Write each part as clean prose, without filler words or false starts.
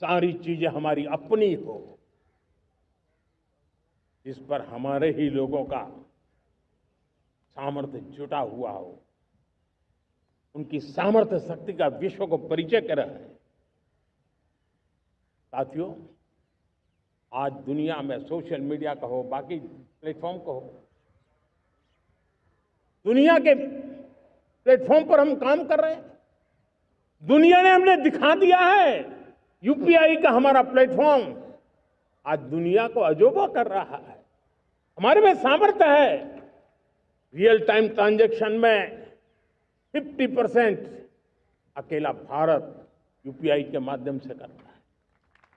सारी चीजें हमारी अपनी हो, इस पर हमारे ही लोगों का सामर्थ्य जुटा हुआ हो, उनकी सामर्थ्य शक्ति का विश्व को परिचय कराए। साथियों, आज दुनिया में सोशल मीडिया कहो, बाकी प्लेटफॉर्म कहो, दुनिया के प्लेटफॉर्म पर हम काम कर रहे हैं। दुनिया ने हमने दिखा दिया है, यूपीआई का हमारा प्लेटफॉर्म आज दुनिया को अजोबा कर रहा है। हमारे में सामर्थ्य है। रियल टाइम ट्रांजैक्शन में 50% अकेला भारत यूपीआई के माध्यम से कर रहा है।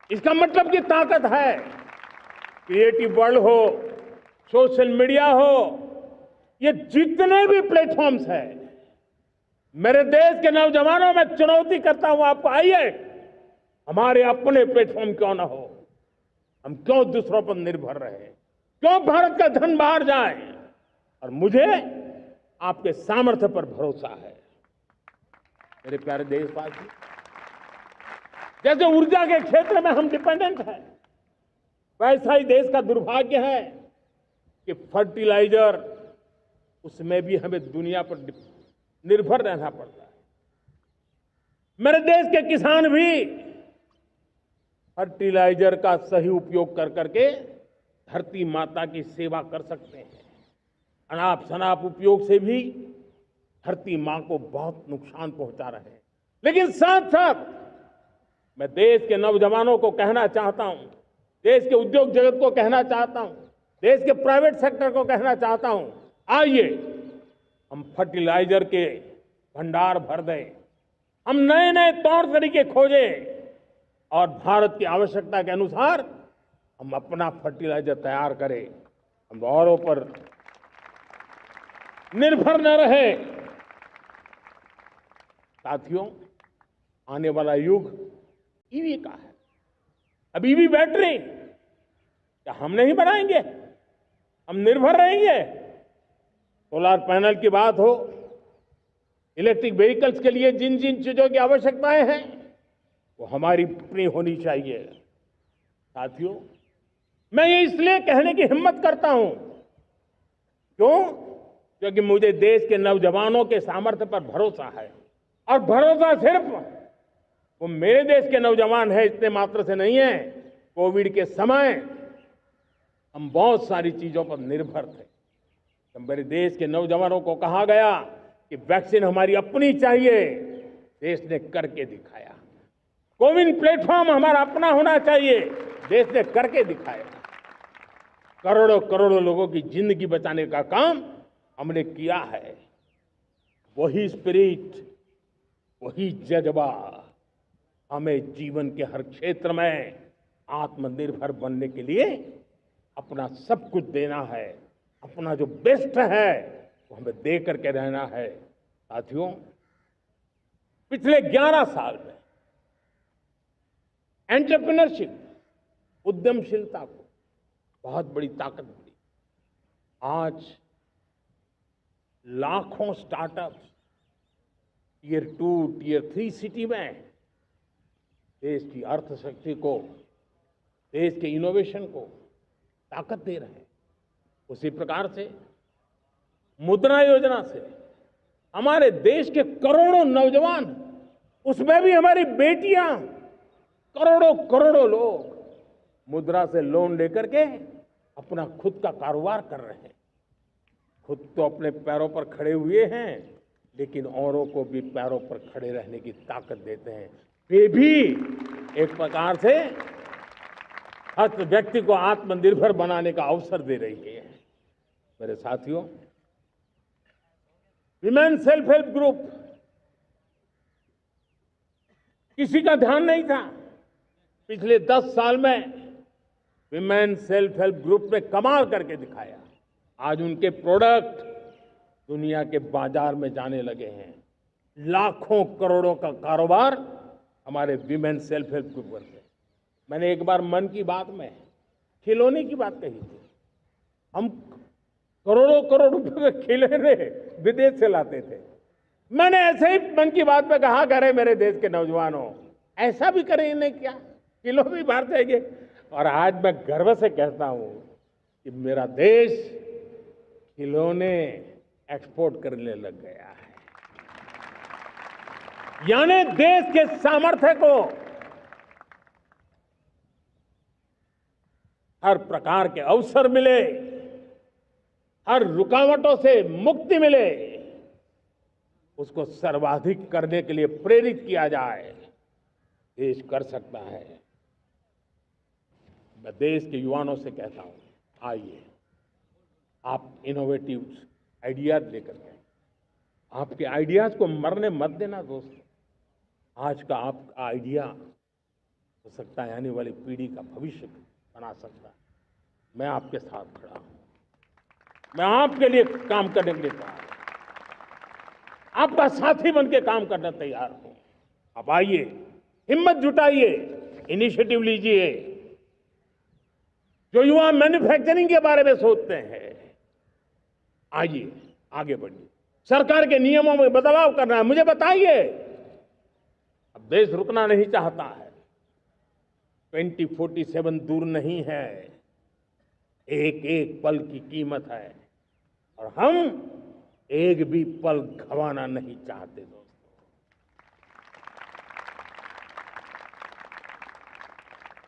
इसका मतलब की ताकत है। क्रिएटिव वर्ल्ड हो, सोशल मीडिया हो, ये जितने भी प्लेटफॉर्म्स हैं, मेरे देश के नौजवानों में चुनौती करता हूं आपको, आइए हमारे अपने प्लेटफॉर्म क्यों ना हो, हम क्यों दूसरों पर निर्भर रहे, क्यों भारत का धन बाहर जाए। और मुझे आपके सामर्थ्य पर भरोसा है। मेरे प्यारे देशवासी, जैसे ऊर्जा के क्षेत्र में हम डिपेंडेंट हैं, वैसा ही देश का दुर्भाग्य है कि फर्टिलाइजर, उसमें भी हमें दुनिया पर निर्भर रहना पड़ता है। मेरे देश के किसान भी फर्टिलाइजर का सही उपयोग कर करके धरती माता की सेवा कर सकते हैं। अनाप शनाप उपयोग से भी धरती मां को बहुत नुकसान पहुंचा रहे हैं। लेकिन साथ साथ मैं देश के नौजवानों को कहना चाहता हूं, देश के उद्योग जगत को कहना चाहता हूं, देश के प्राइवेट सेक्टर को कहना चाहता हूं, आइए हम फर्टिलाइजर के भंडार भर दें, हम नए नए तौर तरीके खोजें और भारत की आवश्यकता के अनुसार हम अपना फर्टिलाइजर तैयार करें। हम औरों पर निर्भर न रहे। साथियों, आने वाला युग ईवी का है। अब ईवी बैटरी क्या हम नहीं बनाएंगे? हम निर्भर रहेंगे? सोलर पैनल की बात हो, इलेक्ट्रिक व्हीकल्स के लिए जिन जिन चीजों की आवश्यकताएं हैं, वो हमारी अपनी होनी चाहिए। साथियों, मैं ये इसलिए कहने की हिम्मत करता हूं, क्यों? क्योंकि मुझे देश के नौजवानों के सामर्थ्य पर भरोसा है। और भरोसा सिर्फ वो मेरे देश के नौजवान है इतने मात्र से नहीं है। कोविड के समय हम बहुत सारी चीजों पर निर्भर थे। तो मेरे देश के नौजवानों को कहा गया कि वैक्सीन हमारी अपनी चाहिए, देश ने करके दिखाया। कोविन प्लेटफॉर्म हमारा अपना होना चाहिए, देश ने करके दिखाया। करोड़ों करोड़ों लोगों की जिंदगी बचाने का काम हमने किया है। वही स्पिरिट, वही जज्बा हमें जीवन के हर क्षेत्र में आत्मनिर्भर बनने के लिए अपना सब कुछ देना है। अपना जो बेस्ट है वो हमें दे करके रहना है। साथियों, पिछले 11 साल में एंटरप्रेन्योरशिप, उद्यमशीलता को बहुत बड़ी ताकत मिली। आज लाखों स्टार्टअप्स टियर 2, टियर 3 सिटी में देश की अर्थशक्ति को, देश के इनोवेशन को ताकत दे रहे हैं। उसी प्रकार से मुद्रा योजना से हमारे देश के करोड़ों नौजवान, उसमें भी हमारी बेटियां, करोड़ों करोड़ों लोग मुद्रा से लोन लेकर के अपना खुद का कारोबार कर रहे हैं। खुद तो अपने पैरों पर खड़े हुए हैं, लेकिन औरों को भी पैरों पर खड़े रहने की ताकत देते हैं। वे भी एक प्रकार से हर व्यक्ति को आत्मनिर्भर बनाने का अवसर दे रही है। मेरे साथियों, विमेन सेल्फ हेल्प ग्रुप, किसी का ध्यान नहीं था। पिछले 10 साल में विमेन सेल्फ हेल्प ग्रुप ने कमाल करके दिखाया। आज उनके प्रोडक्ट दुनिया के बाजार में जाने लगे हैं। लाखों करोड़ों का कारोबार हमारे विमेन सेल्फ हेल्प ग्रुप करते हैं। मैंने एक बार मन की बात में खिलौने की बात कही थी। हम करोड़ों करोड़ रुपए के खिलौने विदेश से लाते थे। मैंने ऐसे ही मन की बात में कहा, करे मेरे देश के नौजवानों, ऐसा भी करें नहीं क्या? किलो भी बाहर जाएंगे। और आज मैं गर्व से कहता हूं कि मेरा देश खिलौने एक्सपोर्ट करने लग गया है। यानी देश के सामर्थ्य को हर प्रकार के अवसर मिले, हर रुकावटों से मुक्ति मिले, उसको सर्वाधिक करने के लिए प्रेरित किया जाए। देश कर सकता है। मैं देश के युवाओं से कहता हूं, आइए आप इनोवेटिव आइडियाज लेकर के, आपके आइडियाज को मरने मत देना दोस्तों। आज का आपका आइडिया हो सकता है आने वाली पीढ़ी का भविष्य बना सकता है। मैं आपके साथ खड़ा हूं, मैं आपके लिए काम करने के लिए तैयार हूं, आपका साथी बन के काम करने तैयार हूं। आप आइए, हिम्मत जुटाइए, इनिशिएटिव लीजिए। जो युवा मैन्युफैक्चरिंग के बारे में सोचते हैं, आइए आगे बढ़िए। सरकार के नियमों में बदलाव करना है, मुझे बताइए। अब देश रुकना नहीं चाहता है। 2047 दूर नहीं है, एक एक पल की कीमत है और हम एक भी पल गंवाना नहीं चाहते दोस्तों।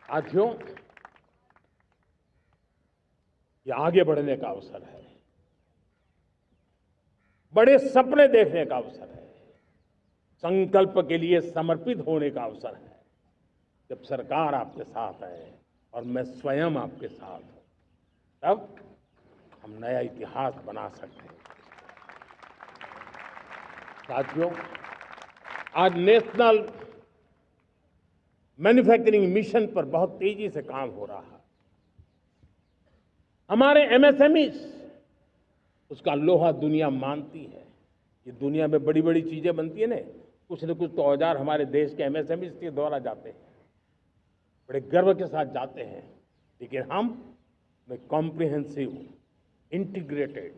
साथियों, ये आगे बढ़ने का अवसर है, बड़े सपने देखने का अवसर है, संकल्प के लिए समर्पित होने का अवसर है। जब सरकार आपके साथ है और मैं स्वयं आपके साथ हूं, तब हम नया इतिहास बना सकते हैं। साथियों, आज नेशनल मैन्युफैक्चरिंग मिशन पर बहुत तेजी से काम हो रहा है। हमारे एमएसएमई उसका लोहा दुनिया मानती है। ये दुनिया में बड़ी बड़ी चीजें बनती है ना, कुछ न कुछ तो औजार हमारे देश के एमएसएमई के द्वारा जाते हैं, बड़े गर्व के साथ जाते हैं। लेकिन हम कॉम्प्रिहेंसिव इंटीग्रेटेड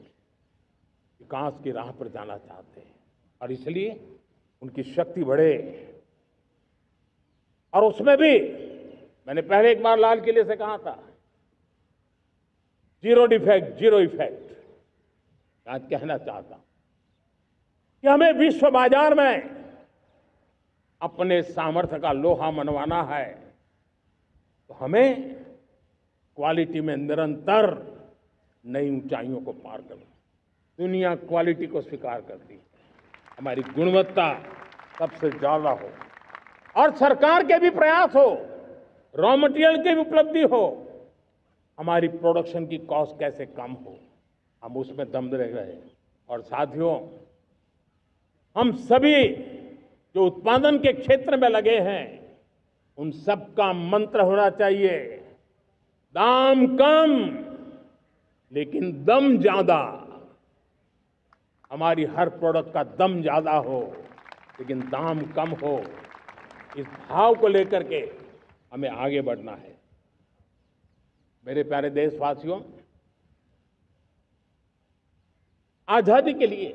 विकास की राह पर जाना चाहते हैं और इसलिए उनकी शक्ति बढ़े। और उसमें भी मैंने पहले एक बार लाल किले से कहा था, जीरो डिफेक्ट जीरो इफेक्ट। आज कहना चाहता हूं कि हमें विश्व बाजार में अपने सामर्थ्य का लोहा मनवाना है, तो हमें क्वालिटी में निरंतर नई ऊंचाइयों को पार करना। दुनिया क्वालिटी को स्वीकार करती है, हमारी गुणवत्ता सबसे ज्यादा हो और सरकार के भी प्रयास हो, रॉ मटेरियल की भी उपलब्धि हो, हमारी प्रोडक्शन की कॉस्ट कैसे कम हो, हम उसमें दम रह रहे। और साथियों, हम सभी जो उत्पादन के क्षेत्र में लगे हैं, उन सब का मंत्र होना चाहिए, दाम कम लेकिन दम ज्यादा। हमारी हर प्रोडक्ट का दम ज्यादा हो लेकिन दाम कम हो। इस भाव को लेकर के हमें आगे बढ़ना है। मेरे प्यारे देशवासियों, आजादी के लिए